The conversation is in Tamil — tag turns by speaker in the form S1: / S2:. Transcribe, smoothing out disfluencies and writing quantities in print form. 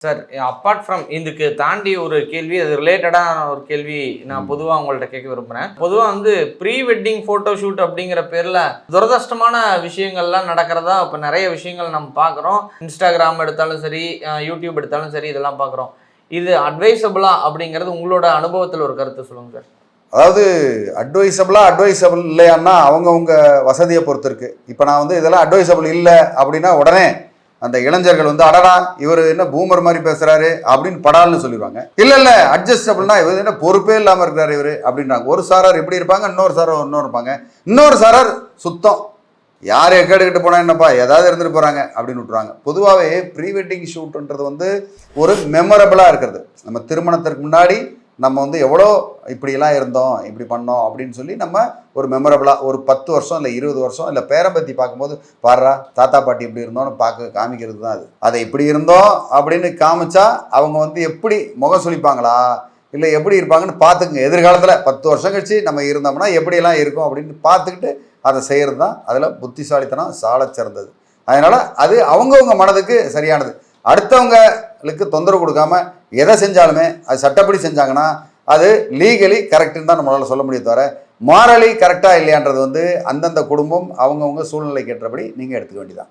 S1: சார், அப்பார்ட் ஃப்ரம் இதுக்கு தாண்டி ஒரு கேள்வி, அது ரிலேட்டடான ஒரு கேள்வி நான் பொதுவா உங்கள்ட்ட கேட்க விரும்புறேன். பொதுவா வந்து ப்ரீ வெட்டிங் ஃபோட்டோ ஷூட் அப்படிங்கிற பேர்ல துரதிர்ஷ்டமான விஷயங்கள்லாம் நடக்கிறதா இப்ப நெறைய விஷயங்கள் நம்ம பார்க்குறோம். Instagram எடுத்தாலும் சரி, YouTube எடுத்தாலும் சரி இதெல்லாம் பார்க்குறோம். இது அட்வைசபிளா அப்படிங்கிறது உங்களோட அனுபவத்துல ஒரு கருத்து சொல்லுங்க சார்.
S2: அதாவது அட்வைசபிள் இல்லையான்னா அவங்கவுங்க வசதியை பொறுத்து இருக்கு. இப்போ நான் வந்து இதெல்லாம் அட்வைசபிள் இல்லை அப்படின்னா உடனே அந்த இளைஞர்கள் வந்து அடடா இவர் என்ன பூமர் மாதிரி பேசுறாரு அப்படின்னு படால்னு சொல்லிடுவாங்க. இல்ல அட்ஜஸ்டபிள்னா இவர் என்ன பொறுப்பே இல்லாமல் இருக்கிறாரு இவர் அப்படின்றாங்க. ஒரு சாரார் எப்படி இருப்பாங்க, இன்னொரு சாரார் இன்னொரு இருப்பாங்க. இன்னொரு சாரார் சுத்தம் யார் கேட்டுக்கிட்டு போனா என்னப்பா ஏதாவது இருந்துட்டு போறாங்க அப்படின்னு விட்டுருவாங்க. பொதுவாகவே ப்ரீ வெட்டிங் ஷூட்ன்றது வந்து ஒரு மெமரபிளாக இருக்கிறது. நம்ம திருமணத்திற்கு முன்னாடி நம்ம வந்து எவ்வளோ இப்படியெல்லாம் இருந்தோம், இப்படி பண்ணோம் அப்படின்னு சொல்லி நம்ம ஒரு மெமரபிளாக ஒரு 10 வருஷம் இல்லை 20 வருஷம் இல்லை பேரம்பத்தி பார்க்கும்போது பாடுறா தாத்தா பாட்டி இப்படி இருந்தோம்னு காமிக்கிறது தான் அது. அதை இப்படி இருந்தோம் அப்படின்னு காமிச்சா அவங்க வந்து எப்படி முகம் சுளிப்பாங்களா இல்லை எப்படி இருப்பாங்கன்னு பார்த்துக்குங்க. எதிர்காலத்தில் 10 வருஷம் கழிச்சு நம்ம இருந்தோம்னா எப்படியெல்லாம் இருக்கும் அப்படின்னு பார்த்துக்கிட்டு அதை செய்கிறது தான் அதில் புத்திசாலித்தனம் சால சிறந்தது. அதனால் அது அவங்கவுங்க மனதுக்கு சரியானது. அடுத்தவங்களுக்கு தொந்தரவு கொடுக்காம எதை செஞ்சாலுமே அது சட்டப்படி செஞ்சாங்கன்னா அது லீகலி கரெக்டுன்னு தான் நம்மளால் சொல்ல முடியும். தவிர மாரலி கரெக்டாக இல்லையான்றது வந்து அந்தந்த குடும்பம் அவங்கவுங்க சூழ்நிலைக்கு ஏற்றபடி நீங்கள் எடுத்துக்க வேண்டியதான்.